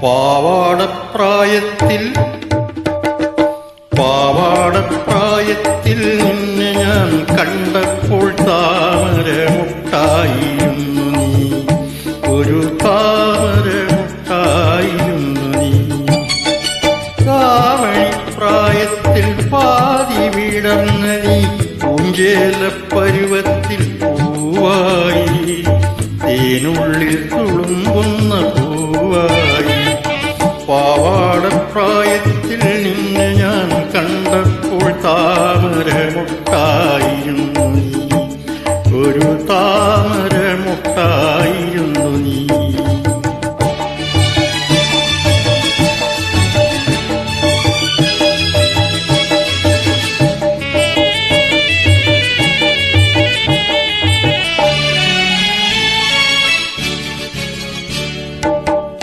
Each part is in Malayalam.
പാവാടപ്രായത്തിൽ നിന്നെ ഞാൻ കണ്ടപ്പോൾ താമരമുട്ടായിരുന്നു നീ, ഒരു താമരമുട്ടായിരുന്നു നീ. കാവണിപ്രായത്തിൽ പാതി വിടർന്ന നീ പൂഞ്ചേലപ്പരുവത്തിൽ പൂവായി, തേനുള്ളിൽ തുളുമ്പുന്ന പൂവായി. പാവാടപ്രായത്തിൽ നിന്നെ ഞാൻ കണ്ടപ്പോൾ താമരമുട്ടായിരുന്നു നീ, ഒരു താമരമുട്ടായിരുന്നു നീ.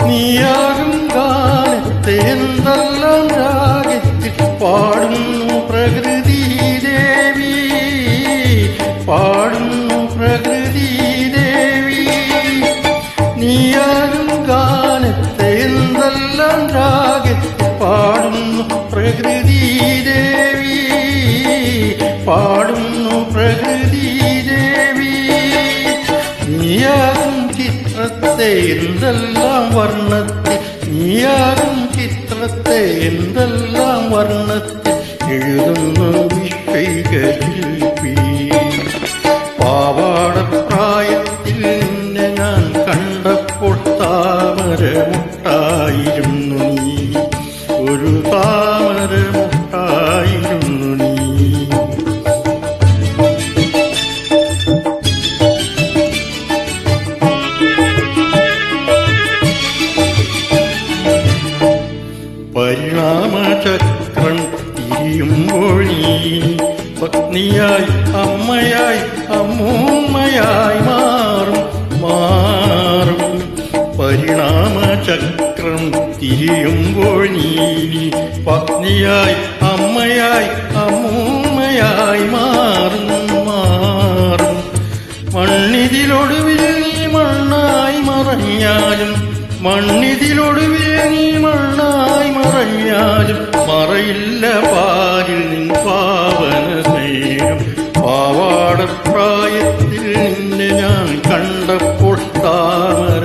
നീയാകും ഗാനത്തെ എന്തെല്ലാം രാഗത്തിൽ പാടുന്നു പ്രകൃതി ദേവി, പാടുന്നു പ്രകൃതി ദേവി. നീയാകും ഗാനത്തെ എന്തെല്ലാം രാഗത്തിൽ പാടുന്നു പ്രകൃതി ദേവി, പാടുന്നു പ്രകൃതി ദേവി. നീയാകും ചിത്രത്തെ എന്തെല്ലാം വർണ്ണത്തിൽ, നീയാകും ചിത്രത്തെ എന്തെല്ലാം വർണ്ണത്തിൽ എഴുതുന്നു വിശ്വൈകശില്പി. പാവാടപ്രായത്തിൽ നിന്നെ ഞാൻ കണ്ടപ്പോൾ താമരമുട്ടായിരുന്നു നീ, ഒരു താമരമുട്ടായിരുന്നു നീ. പരിണാമചക്രം തിരിയുമ്പോൾ നീ പത്നിയായി, അമ്മയായി, അമ്മൂമ്മയായി മാറും. പരിണാമചക്രം തിരിയുമ്പോൾ നീ പത്നിയായി, അമ്മയായി, അമ്മൂമ്മയായി മാറും. മണ്ണിതിലൊടുവിൽ നീ മണ്ണായി മറഞ്ഞാലും, മണ്ണിതിലൊടുവിൽ നീ മണ്ണായി മറഞ്ഞാലും മറയില്ല പാരിൽ നിൻ പാവന സ്നേഹം. പാവാടപ്രായത്തിൽ നിന്നെ ഞാൻ കണ്ടപ്പോൾ താമര